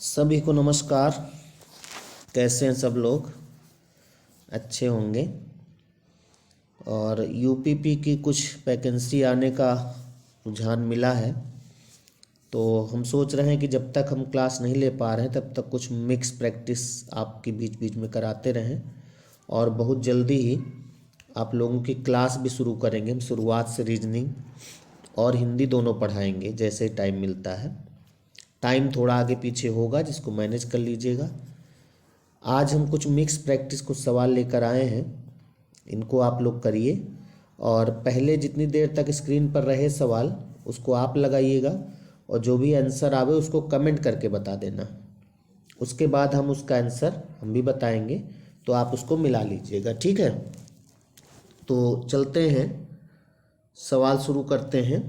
सभी को नमस्कार। कैसे हैं सब लोग? अच्छे होंगे। और यूपीपी की कुछ वैकेंसी आने का रुझान मिला है, तो हम सोच रहे हैं कि जब तक हम क्लास नहीं ले पा रहे हैं तब तक कुछ मिक्स प्रैक्टिस आपके बीच बीच में कराते रहें। और बहुत जल्दी ही आप लोगों की क्लास भी शुरू करेंगे। हम शुरुआत से रीजनिंग और हिंदी दोनों पढ़ाएंगे जैसे टाइम मिलता है। टाइम थोड़ा आगे पीछे होगा, जिसको मैनेज कर लीजिएगा। आज हम कुछ मिक्स प्रैक्टिस कुछ सवाल लेकर आए हैं, इनको आप लोग करिए। और पहले जितनी देर तक स्क्रीन पर रहे सवाल उसको आप लगाइएगा, और जो भी आंसर आवे उसको कमेंट करके बता देना। उसके बाद हम उसका आंसर हम भी बताएंगे, तो आप उसको मिला लीजिएगा, ठीक है? तो चलते हैं, सवाल शुरू करते हैं।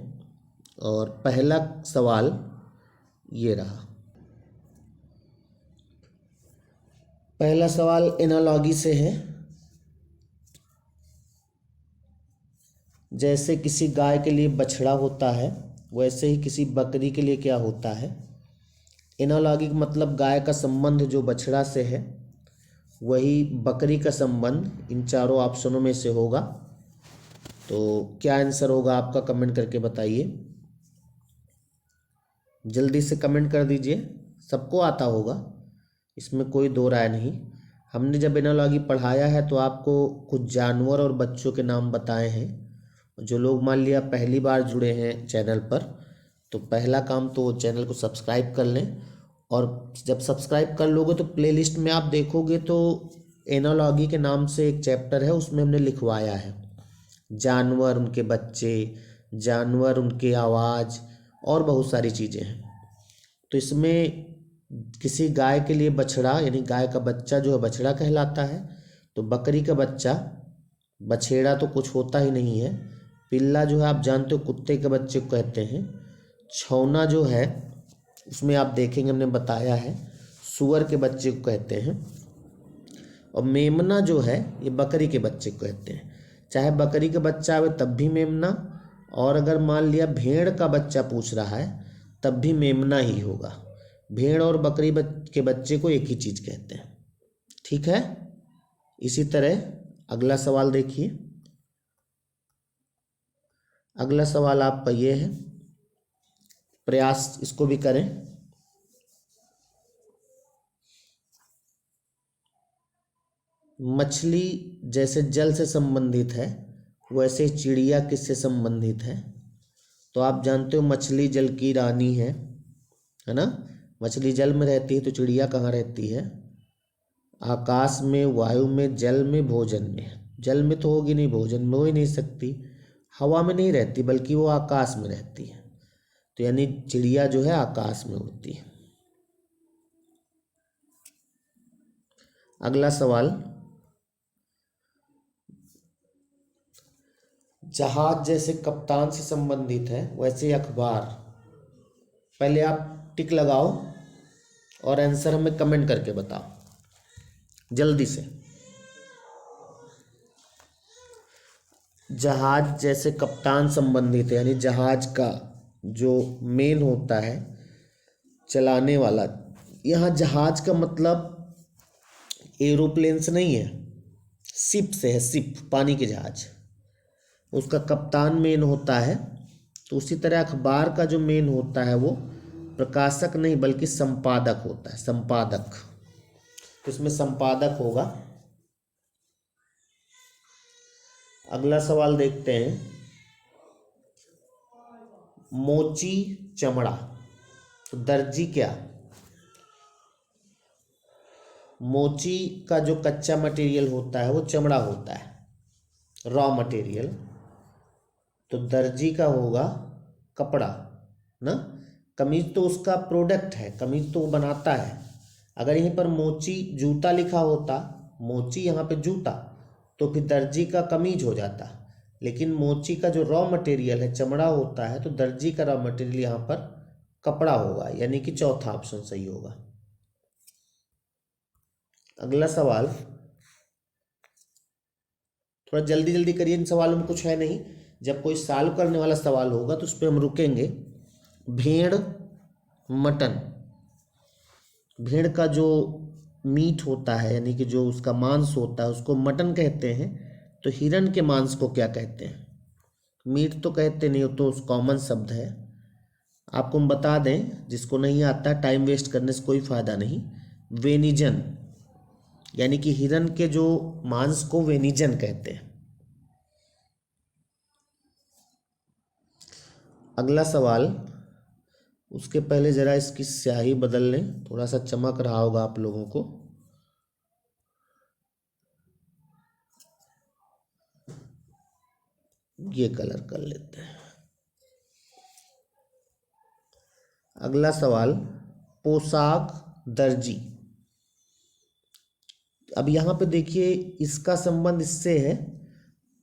और पहला सवाल ये रहा। पहला सवाल एनालॉजी से है। जैसे किसी गाय के लिए बछड़ा होता है, वैसे ही किसी बकरी के लिए क्या होता है? एनालॉजी का मतलब गाय का संबंध जो बछड़ा से है, वही बकरी का संबंध इन चारों ऑप्शनों में से होगा। तो क्या आंसर होगा आपका, कमेंट करके बताइए। जल्दी से कमेंट कर दीजिए। सबको आता होगा, इसमें कोई दो राय नहीं। हमने जब एनालॉजी पढ़ाया है तो आपको कुछ जानवर और बच्चों के नाम बताए हैं। जो लोग मान लिया पहली बार जुड़े हैं चैनल पर, तो पहला काम तो चैनल को सब्सक्राइब कर लें। और जब सब्सक्राइब कर लोगे तो प्लेलिस्ट में आप देखोगे तो एनालॉजी के नाम से एक चैप्टर है, उसमें हमने लिखवाया है जानवर, उनके बच्चे, जानवर, उनकी आवाज़ और बहुत सारी चीज़ें हैं। तो इसमें किसी गाय के लिए बछड़ा यानी गाय का बच्चा जो है बछड़ा कहलाता है। तो बकरी का बच्चा बछेड़ा तो कुछ होता ही नहीं है। पिल्ला जो है आप जानते हो कुत्ते के बच्चे को कहते हैं। छौना जो है उसमें आप देखेंगे हमने बताया है सूअर के बच्चे को कहते हैं। और मेमना जो है ये बकरी के बच्चे को कहते हैं। चाहे बकरी का बच्चा आवे तब भी मेमना, और अगर मान लिया भेड़ का बच्चा पूछ रहा है तब भी मेमना ही होगा। भेड़ और बकरी के बच्चे को एक ही चीज़ कहते हैं, ठीक है? इसी तरह अगला सवाल देखिए। अगला सवाल आपका ये है, प्रयास इसको भी करें। मछली जैसे जल से संबंधित है, वैसे चिड़िया किससे संबंधित है? तो आप जानते हो मछली जल की रानी है ना? मछली जल में रहती है, तो चिड़िया कहाँ रहती है? आकाश में, वायु में, जल में, भोजन में। जल में तो होगी नहीं, भोजन में हो ही नहीं सकती, हवा में नहीं रहती, बल्कि वो आकाश में रहती है। तो यानी चिड़िया जो है आकाश में उड़ती है। अगला सवाल, जहाज जैसे कप्तान से संबंधित है, वैसे अखबार। पहले आप टिक लगाओ और आंसर हमें कमेंट करके बताओ जल्दी से। जहाज जैसे कप्तान संबंधित है, यानी जहाज का जो मेन होता है चलाने वाला। यहाँ जहाज का मतलब एरोप्लेन से नहीं है, शिप से है। शिप पानी के जहाज, उसका कप्तान मेन होता है। तो उसी तरह अखबार का जो मेन होता है वो प्रकाशक नहीं बल्कि संपादक होता है, संपादक। तो इसमें संपादक होगा। अगला सवाल देखते हैं, मोची चमड़ा। तो दर्जी क्या? मोची का जो कच्चा मटेरियल होता है वो चमड़ा होता है, रॉ मटेरियल। तो दर्जी का होगा कपड़ा ना। कमीज तो उसका प्रोडक्ट है, कमीज तो वो बनाता है। अगर यहीं पर मोची जूता लिखा होता, मोची यहाँ पे जूता, तो फिर दर्जी का कमीज हो जाता। लेकिन मोची का जो रॉ मटेरियल है चमड़ा होता है, तो दर्जी का रॉ मटेरियल यहाँ पर कपड़ा होगा, यानी कि चौथा ऑप्शन सही होगा। अगला सवाल, थोड़ा जल्दी जल्दी करिए, इन सवालों में कुछ है नहीं। जब कोई सॉल्व करने वाला सवाल होगा तो उस पर हम रुकेंगे। भेड़ मटन, भेड़ का जो मीट होता है यानी कि जो उसका मांस होता है उसको मटन कहते हैं, तो हिरन के मांस को क्या कहते हैं? मीट तो कहते नहीं, वो तो कॉमन शब्द है। आपको हम बता दें, जिसको नहीं आता, टाइम वेस्ट करने से कोई फायदा नहीं। वेनिजन, यानी कि हिरन के जो मांस को वेनिजन कहते हैं। अगला सवाल, उसके पहले ज़रा इसकी स्याही बदल लें, थोड़ा सा चमक रहा होगा आप लोगों को। ये कलर कर लेते हैं। अगला सवाल, पोशाक दर्जी। अब यहाँ पे देखिए, इसका संबंध इससे है,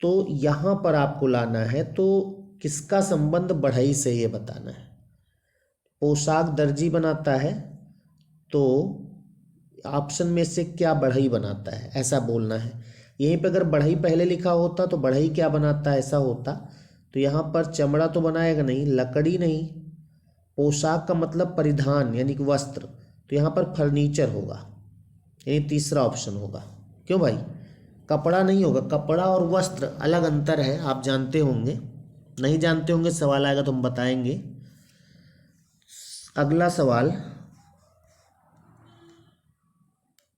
तो यहाँ पर आपको लाना है, तो किसका संबंध बढ़ई से ये बताना है। पोशाक दर्जी बनाता है, तो ऑप्शन में से क्या बढ़ई बनाता है, ऐसा बोलना है। यहीं पे अगर बढ़ई पहले लिखा होता तो बढ़ई क्या बनाता है ऐसा होता, तो यहाँ पर चमड़ा तो बनाएगा नहीं, लकड़ी नहीं। पोशाक का मतलब परिधान यानी कि वस्त्र, तो यहाँ पर फर्नीचर होगा, यानी तीसरा ऑप्शन होगा। क्यों भाई? कपड़ा नहीं होगा, कपड़ा और वस्त्र अलग अंतर है, आप जानते होंगे। नहीं जानते होंगे, सवाल आएगा तो हम बताएंगे। अगला सवाल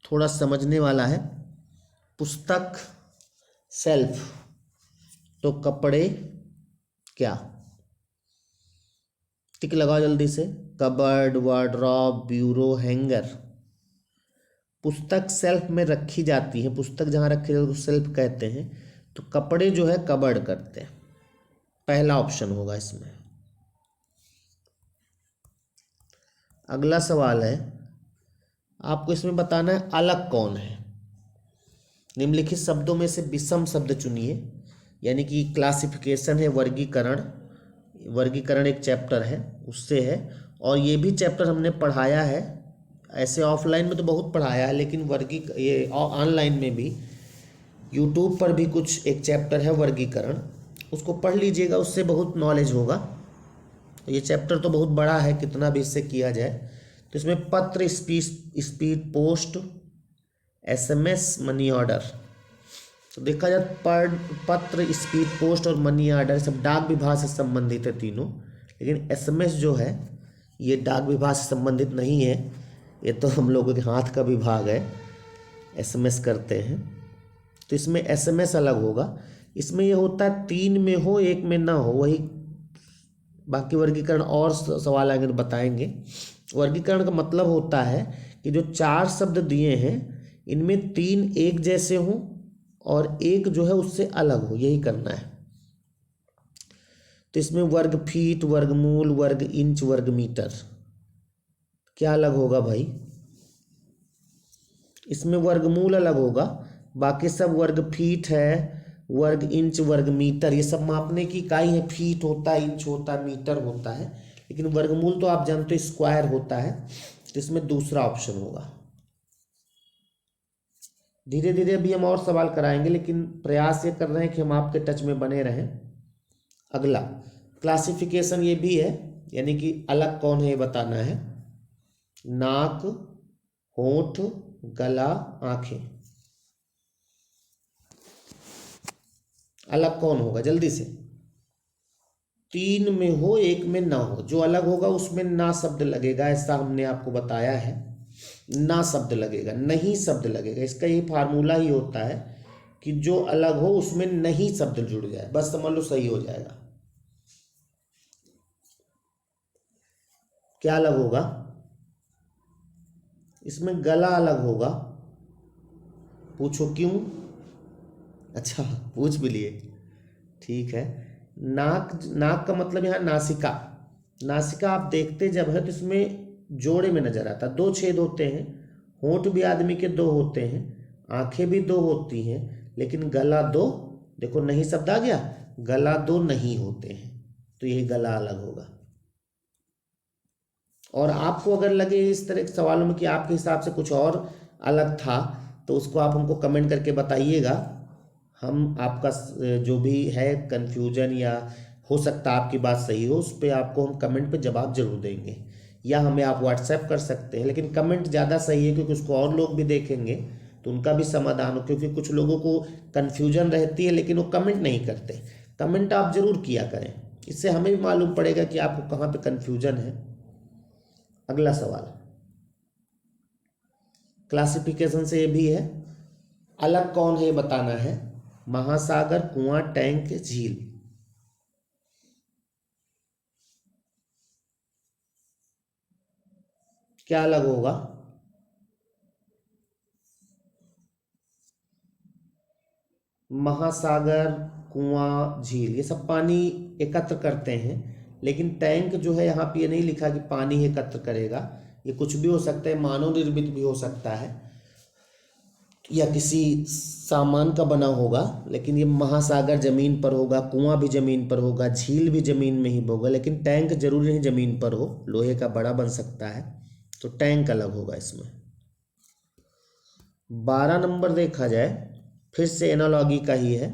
थोड़ा समझने वाला है। पुस्तक सेल्फ, तो कपड़े क्या? टिक लगाओ जल्दी से। Cupboard, wardrobe, bureau, hanger. पुस्तक सेल्फ में रखी जाती है, पुस्तक जहाँ रखी जाती है उसको सेल्फ कहते हैं, तो कपड़े जो है कबर्ड करते हैं। पहला ऑप्शन होगा इसमें। अगला सवाल है, आपको इसमें बताना है अलग कौन है। निम्नलिखित शब्दों में से विषम शब्द चुनिए, यानी कि क्लासिफिकेशन है, वर्गीकरण। वर्गीकरण एक चैप्टर है, उससे है, और ये भी चैप्टर हमने पढ़ाया है। ऐसे ऑफलाइन में तो बहुत पढ़ाया है, लेकिन ये ऑनलाइन में भी, यूट्यूब पर भी कुछ एक चैप्टर है वर्गीकरण, उसको पढ़ लीजिएगा, उससे बहुत नॉलेज होगा। ये चैप्टर तो बहुत बड़ा है, कितना भी इससे किया जाए। तो इसमें पत्र, speed post, SMS, money order, तो देखा जाए पत्र, स्पीड पोस्ट और मनी ऑर्डर सब डाक विभाग से संबंधित है तीनों। लेकिन एसएमएस जो है ये डाक विभाग से संबंधित नहीं है, ये तो हम लोगों के हाथ का विभाग है, एसएमएस करते हैं। तो इसमें एसएमएस अलग होगा। इसमें ये होता है 3 में हो 1 में ना हो, वही। बाकी वर्गीकरण और सवाल आएंगे तो बताएंगे। वर्गीकरण का मतलब होता है कि जो 4 शब्द दिए हैं इनमें 3 एक जैसे हों और एक जो है उससे अलग हो, यही करना है। तो इसमें वर्ग फीट, वर्गमूल, वर्ग इंच, वर्ग मीटर, क्या अलग होगा भाई? इसमें वर्गमूल अलग होगा, बाकी सब वर्ग फीट है, वर्ग इंच, वर्ग मीटर, ये सब मापने की इकाई है। फीट होता है, इंच होता है, मीटर होता है, लेकिन वर्गमूल तो आप जानते हो स्क्वायर होता है। तो इसमें दूसरा ऑप्शन होगा। धीरे धीरे अभी हम और सवाल कराएंगे, लेकिन प्रयास ये कर रहे हैं कि हम आपके टच में बने रहें। अगला क्लासिफिकेशन ये भी है, यानी कि अलग कौन है ये बताना है। नाक, होंठ, गला, आंखें, अलग कौन होगा जल्दी से? 3 में हो 1 में ना हो, जो अलग होगा उसमें ना शब्द लगेगा, ऐसा हमने आपको बताया है। ना शब्द लगेगा, नहीं शब्द लगेगा। इसका ये फार्मूला ही होता है कि जो अलग हो उसमें नहीं शब्द जुड़ जाए, बस समझ लो सही हो जाएगा। क्या अलग होगा? इसमें गला अलग होगा। पूछो क्यों? अच्छा, पूछ भी लिए, ठीक है। नाक, नाक का मतलब यहाँ नासिका। नासिका आप देखते जब है तो इसमें जोड़े में नजर आता, 2 छेद होते हैं। होंठ भी आदमी के 2 होते हैं, आंखें भी 2 होती हैं, लेकिन गला 2, देखो नहीं शब्द आ गया, गला 2 नहीं होते हैं, तो यही गला अलग होगा। और आपको अगर लगे इस तरह के सवालों में कि आपके हिसाब से कुछ और अलग था, तो उसको आप हमको कमेंट करके बताइएगा। हम आपका जो भी है कन्फ्यूजन या हो सकता है आपकी बात सही हो, उस पर आपको हम कमेंट पे जवाब जरूर देंगे। या हमें आप व्हाट्सएप कर सकते हैं, लेकिन कमेंट ज़्यादा सही है क्योंकि उसको और लोग भी देखेंगे तो उनका भी समाधान हो, क्योंकि कुछ लोगों को कन्फ्यूजन रहती है लेकिन वो कमेंट नहीं करते। कमेंट आप ज़रूर किया करें, इससे हमें भी मालूम पड़ेगा कि आपको कहाँ पे कन्फ्यूजन है। अगला सवाल क्लासिफिकेशन से ये भी है, अलग कौन है ये बताना है। महासागर, कुआं, टैंक, झील। क्या अलग होगा? महासागर, कुआं, झील ये सब पानी एकत्र करते हैं, लेकिन टैंक जो है यहाँ पे ये नहीं लिखा कि पानी एकत्र करेगा। ये कुछ भी हो सकता है, मानव निर्मित भी हो सकता है या किसी सामान का बना होगा, लेकिन ये महासागर जमीन पर होगा, कुआं भी जमीन पर होगा, झील भी जमीन में ही होगा, लेकिन टैंक जरूरी नहीं जमीन पर हो, लोहे का बड़ा बन सकता है, तो टैंक अलग होगा इसमें। 12 नंबर देखा जाए, फिर से एनालॉगी का ही है।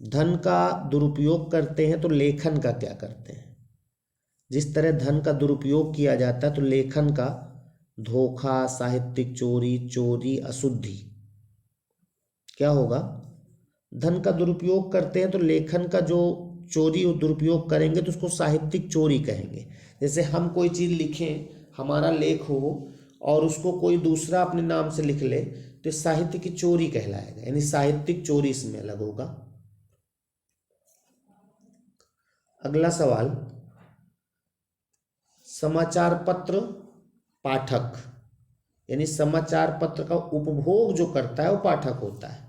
धन का दुरुपयोग करते हैं तो लेखन का क्या करते हैं? जिस तरह धन का दुरुपयोग किया जाता है तो लेखन का धोखा, साहित्यिक चोरी, चोरी, अशुद्धि क्या होगा? धन का दुरुपयोग करते हैं तो लेखन का जो चोरी और दुरुपयोग करेंगे तो उसको साहित्यिक चोरी कहेंगे। जैसे हम कोई चीज़ लिखें, हमारा लेख हो और उसको कोई दूसरा अपने नाम से लिख ले तो साहित्य की चोरी कहलाएगा, यानी साहित्यिक चोरी इसमें अलग होगा। अगला सवाल, समाचार पत्र पाठक, यानी समाचार पत्र का उपभोग जो करता है वो पाठक होता है।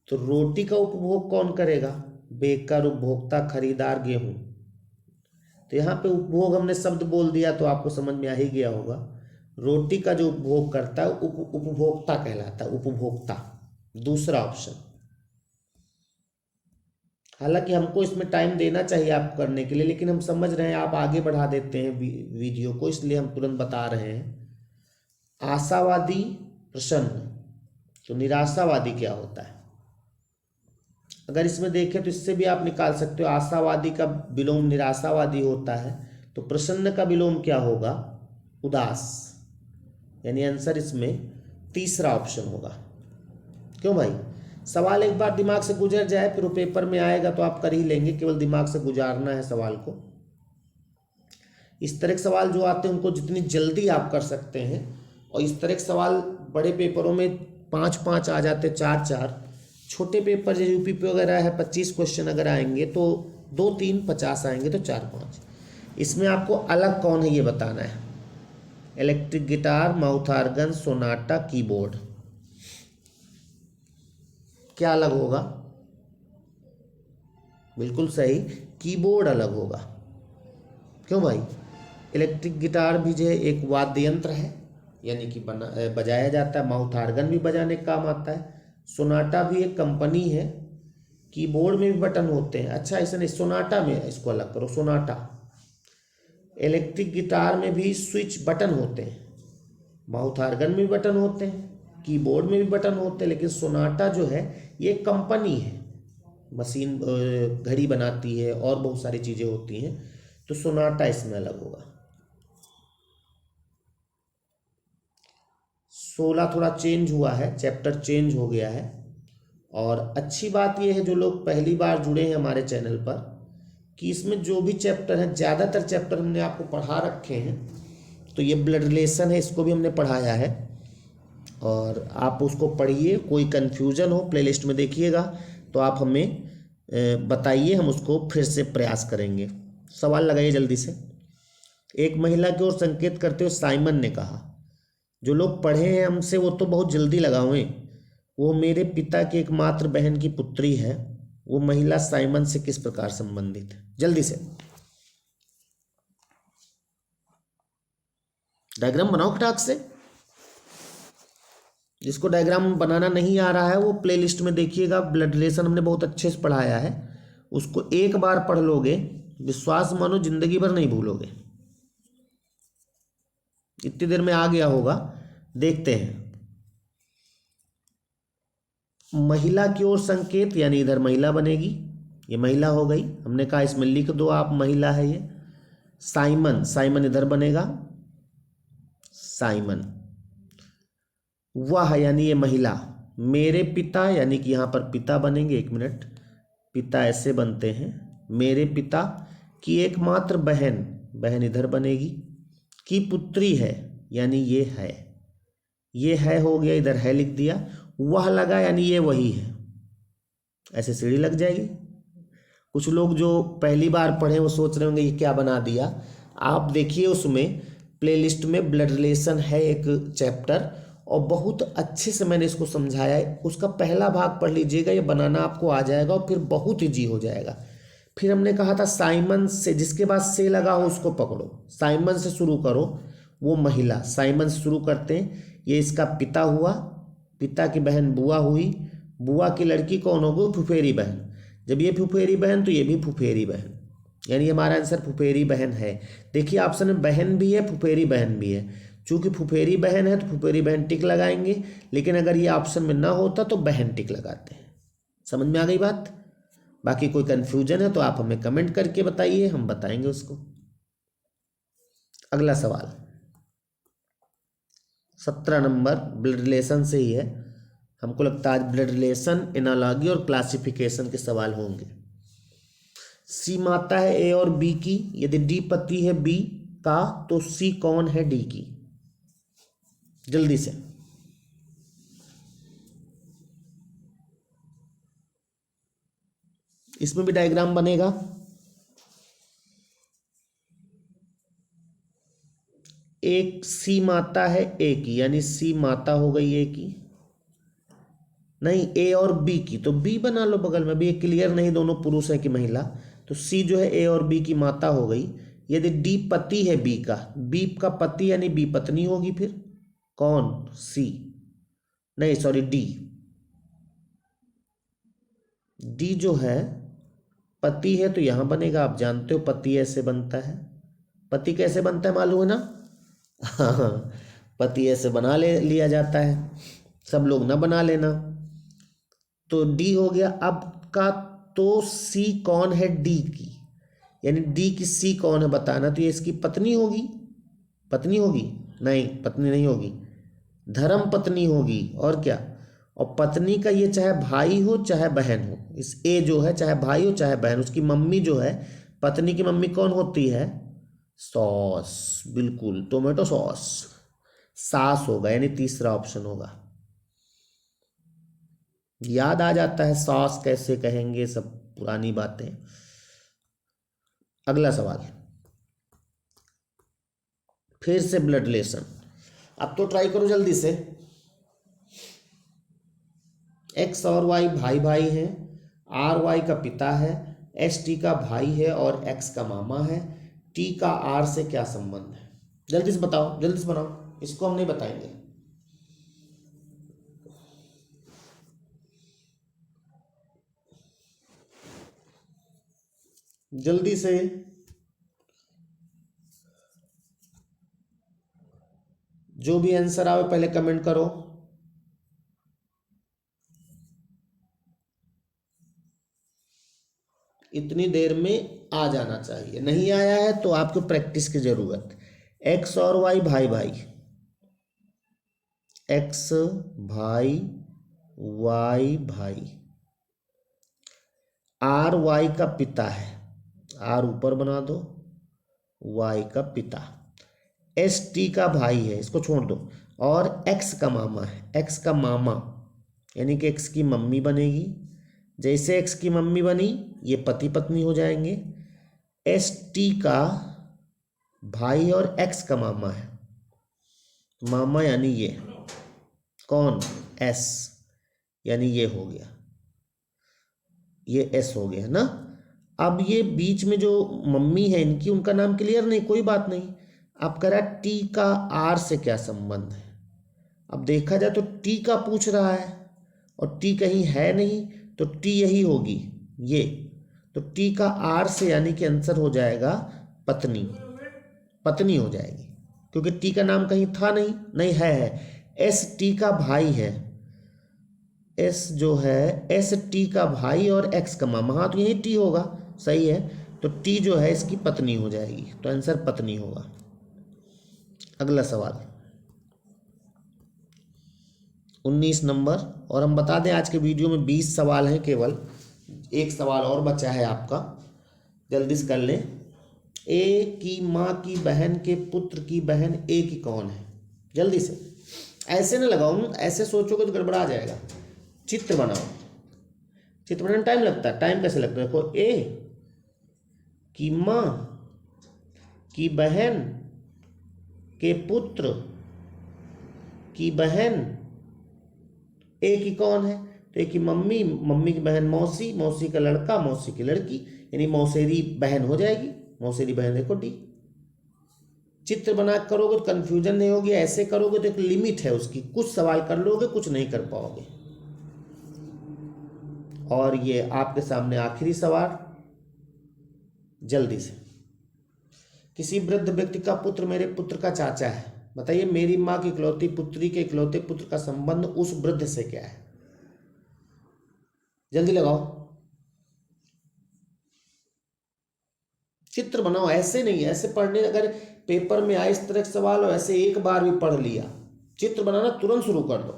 तो रोटी का उपभोग कौन करेगा? बेकर, उपभोक्ता, खरीदार, गेहूं। तो यहाँ पे उपभोग हमने शब्द बोल दिया तो आपको समझ में आ ही गया होगा। रोटी का जो उपभोग करता है उपभोक्ता कहलाता है, उपभोक्ता, दूसरा ऑप्शन। हालांकि हमको इसमें टाइम देना चाहिए आपको करने के लिए, लेकिन हम समझ रहे हैं आप आगे बढ़ा देते हैं वीडियो को, इसलिए हम तुरंत बता रहे हैं। आशावादी, प्रसन्न, तो निराशावादी क्या होता है? अगर इसमें देखें तो इससे भी आप निकाल सकते हो, आशावादी का विलोम निराशावादी होता है, तो प्रसन्न का विलोम क्या होगा? उदास, यानी आंसर इसमें तीसरा ऑप्शन होगा। क्यों भाई? सवाल एक बार दिमाग से गुजर जाए फिर वो पेपर में आएगा तो आप कर ही लेंगे, केवल दिमाग से गुजारना है सवाल को। इस तरह के सवाल जो आते हैं उनको जितनी जल्दी आप कर सकते हैं, और इस तरह के सवाल बड़े पेपरों में 5-5 आ जाते, 4-4। छोटे पेपर जो यूपी पे वगैरह है 25 क्वेश्चन अगर आएंगे तो 2-3 50 आएंगे तो 4-5। इसमें आपको अलग कौन है ये बताना है। Electric guitar, mouth organ, Sonata, keyboard. क्या अलग होगा? बिल्कुल सही, कीबोर्ड अलग होगा। क्यों भाई? इलेक्ट्रिक गिटार भी जो है एक वाद्य यंत्र है, यानी कि बजाया जाता है। माउथ ऑर्गन भी बजाने का काम आता है। सोनाटा भी एक कंपनी है। कीबोर्ड में भी बटन होते हैं। अच्छा ऐसा नहीं, सोनाटा में इसको अलग करो, सोनाटा। इलेक्ट्रिक गिटार में भी स्विच बटन होते हैं, माउथ ऑर्गन में भी बटन होते हैं, कीबोर्ड में भी बटन होते हैं, लेकिन सोनाटा जो है ये कंपनी है, मशीन घड़ी बनाती है और बहुत सारी चीज़ें होती हैं, तो सोनाटा इसमें अलग होगा। 16 थोड़ा चेंज हुआ है, चैप्टर चेंज हो गया है। और अच्छी बात यह है जो लोग पहली बार जुड़े हैं हमारे चैनल पर, कि इसमें जो भी चैप्टर है, ज़्यादातर चैप्टर हमने आपको पढ़ा रखे हैं। तो ये ब्लड रिलेशन है, इसको भी हमने पढ़ाया है और आप उसको पढ़िए। कोई कन्फ्यूजन हो प्लेलिस्ट में देखिएगा, तो आप हमें बताइए, हम उसको फिर से प्रयास करेंगे। सवाल लगाइए जल्दी से। एक महिला की ओर संकेत करते हुए साइमन ने कहा, जो लोग पढ़े हैं हमसे वो तो बहुत जल्दी लगावें, वो मेरे पिता की एकमात्र बहन की पुत्री है। वो महिला साइमन से किस प्रकार संबंधित है? जल्दी से डायग्राम बनाओ फटाक से। जिसको डायग्राम बनाना नहीं आ रहा है वो प्लेलिस्ट में देखिएगा, ब्लड रिलेशन हमने बहुत अच्छे से पढ़ाया है, उसको एक बार पढ़ लोगे, विश्वास मानो जिंदगी भर नहीं भूलोगे। इतनी देर में आ गया होगा, देखते हैं। महिला की ओर संकेत, यानी इधर महिला बनेगी, ये महिला हो गई। हमने कहा इसमें लिख दो आप महिला है ये। साइमन, साइमन इधर बनेगा साइमन। वह यानी ये महिला, मेरे पिता यानी कि यहाँ पर पिता बनेंगे, 1 मिनट, पिता ऐसे बनते हैं, मेरे पिता की एकमात्र बहन, बहन इधर बनेगी, की पुत्री है यानी ये है हो गया, इधर है लिख दिया, वह लगा यानी ये वही है, ऐसे सीढ़ी लग जाएगी। कुछ लोग जो पहली बार पढ़े वो सोच रहे होंगे ये क्या बना दिया। आप देखिए उसमें प्लेलिस्ट में ब्लड रिलेशन है एक चैप्टर, और बहुत अच्छे से मैंने इसको समझाया है, उसका पहला भाग पढ़ लीजिएगा, ये बनाना आपको आ जाएगा और फिर बहुत ईजी हो जाएगा। फिर हमने कहा था साइमन से, जिसके बाद से लगा हो उसको पकड़ो, साइमन से शुरू करो, वो महिला, साइमन से शुरू करते हैं। ये इसका पिता हुआ, पिता की बहन बुआ हुई, बुआ की लड़की कौन होगी, फुफेरी बहन, जब ये फुफेरी बहन तो ये भी फुफेरी बहन, यानी हमारा आंसर फुफेरी बहन है। देखिए ऑप्शन में बहन भी है, फुफेरी बहन भी है, चूंकि फुफेरी बहन है तो फुफेरी बहन टिक लगाएंगे, लेकिन अगर ये ऑप्शन में ना होता तो बहन टिक लगाते हैं। समझ में आ गई बात? बाकी कोई कंफ्यूजन है तो आप हमें कमेंट करके बताइए, हम बताएंगे उसको। अगला सवाल 17 नंबर ब्लड रिलेशन से ही है, हमको लगता है आज ब्लड रिलेशन, एनालॉजी और क्लासिफिकेशन के सवाल होंगे। सी माता है ए और बी की, यदि डी पति है बी का तो सी कौन है डी की? जल्दी से। इसमें भी डायग्राम बनेगा। एक सी माता है ए की, यानी सी माता हो गई ए की, नहीं ए और बी की, तो बी बना लो बगल में, भी क्लियर नहीं दोनों पुरुष है कि महिला, तो सी जो है ए और बी की माता हो गई। यदि डी पति है बी का, बी का पति यानी बी पत्नी होगी, फिर कौन? सी, नहीं सॉरी डी, डी जो है पति है तो यहां बनेगा, आप जानते हो पति ऐसे बनता है, पति कैसे बनता है मालूम है ना? हाँ, पति ऐसे बना ले लिया जाता है, सब लोग ना बना लेना। तो डी हो गया अब का, तो सी कौन है डी की, यानी डी की सी कौन है बताना, तो ये इसकी पत्नी होगी, पत्नी होगी, नहीं पत्नी नहीं होगी, धर्म पत्नी होगी, और क्या, और पत्नी का ये चाहे भाई हो चाहे बहन हो, इस ए जो है चाहे भाई हो चाहे बहन, उसकी मम्मी जो है, पत्नी की मम्मी कौन होती है? सॉस, बिल्कुल टोमेटो सॉस, सास होगा, यानी तीसरा ऑप्शन होगा। याद आ जाता है सॉस कैसे कहेंगे, सब पुरानी बातें। अगला सवाल फिर से ब्लड रिलेशन, अब तो ट्राई करो जल्दी से। एक्स और वाई भाई भाई हैं, आर वाई का पिता है, एस टी का भाई है और एक्स का मामा है, टी का आर से क्या संबंध है? जल्दी से बताओ, जल्दी से बनाओ, इसको हम नहीं बताएंगे। जल्दी से, जो भी आंसर आवे पहले कमेंट करो। इतनी देर में आ जाना चाहिए, नहीं आया है तो आपको प्रैक्टिस की जरूरत। एक्स और वाई भाई भाई, एक्स भाई वाई भाई, आर वाई का पिता है, आर ऊपर बना दो, वाई का पिता, एस टी का भाई है, इसको छोड़ दो, और एक्स का मामा है, एक्स का मामा यानी कि एक्स की मम्मी बनेगी, जैसे एक्स की मम्मी बनी ये पति पत्नी हो जाएंगे, एस टी का भाई और एक्स का मामा है, मामा यानी ये कौन? एस, यानी ये हो गया, ये एस हो गया ना। अब ये बीच में जो मम्मी है इनकी, उनका नाम क्लियर नहीं, कोई बात नहीं। अब कह रहा टी का आर से क्या संबंध है? अब देखा जाए तो टी का पूछ रहा है और टी कहीं है नहीं, तो टी यही होगी ये, तो टी का आर से यानी कि आंसर हो जाएगा पत्नी, पत्नी हो जाएगी, क्योंकि टी का नाम कहीं था नहीं, नहीं है। एस टी का भाई है, एस जो है एस टी का भाई और एक्स का मामा, हाँ तो यही टी होगा, सही है। तो टी जो है इसकी पत्नी हो जाएगी, तो आंसर पत्नी होगा। अगला सवाल 19 नंबर। और हम बता दें आज के वीडियो में 20 सवाल हैं, केवल एक सवाल और बचा है आपका, जल्दी से कर लें। ए की माँ की बहन के पुत्र की बहन ए की कौन है? जल्दी से, ऐसे ना लगाऊं, ऐसे सोचोगे तो गड़बड़ा जाएगा। चित्र बनाओ, चित्र बनाने टाइम लगता है, टाइम कैसे लगता है? देखो, ए की माँ की बहन के पुत्र की बहन ए की कौन है? तो ए की मम्मी, मम्मी की बहन मौसी, मौसी का लड़का, मौसी की लड़की, यानी मौसेरी बहन हो जाएगी। मौसेरी बहन देखो डी। चित्र बना करोगे तो कंफ्यूजन नहीं होगी, ऐसे करोगे तो एक लिमिट है उसकी, कुछ सवाल कर लोगे, कुछ नहीं कर पाओगे। और ये आपके सामने आखिरी सवाल, जल्दी से। किसी वृद्ध व्यक्ति का पुत्र मेरे पुत्र का चाचा है, बताइए मेरी माँ की इकलौती पुत्री के इकलौते पुत्र का संबंध उस वृद्ध से क्या है? जल्दी लगाओ, चित्र बनाओ, ऐसे नहीं, ऐसे पढ़ने अगर पेपर में आए इस तरह के सवाल हो, ऐसे एक बार भी पढ़ लिया, चित्र बनाना तुरंत शुरू कर दो,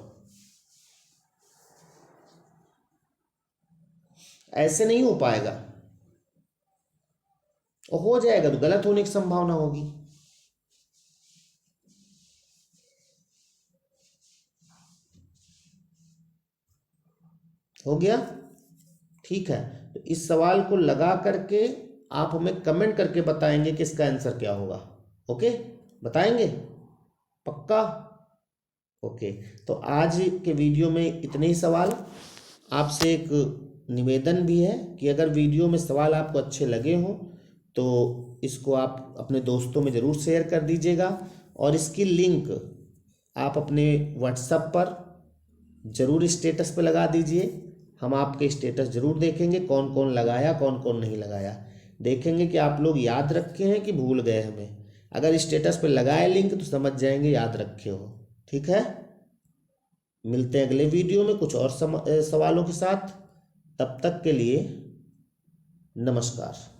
ऐसे नहीं हो पाएगा। और हो जाएगा तो गलत होने की संभावना होगी। हो गया? ठीक है, तो इस सवाल को लगा करके आप हमें कमेंट करके बताएंगे कि इसका आंसर क्या होगा। ओके, बताएंगे पक्का? ओके, तो आज के वीडियो में इतने ही सवाल। आपसे एक निवेदन भी है कि अगर वीडियो में सवाल आपको अच्छे लगे हों तो इसको आप अपने दोस्तों में ज़रूर शेयर कर दीजिएगा, और इसकी लिंक आप अपने व्हाट्सएप पर ज़रूर स्टेटस पे लगा दीजिए। हम आपके स्टेटस ज़रूर देखेंगे, कौन कौन लगाया, कौन कौन नहीं लगाया। देखेंगे कि आप लोग याद रखे हैं कि भूल गए हमें। अगर स्टेटस पे लगाए लिंक तो समझ जाएंगे याद रखे हो। ठीक है, मिलते हैं अगले वीडियो में कुछ और सवालों के साथ। तब तक के लिए नमस्कार।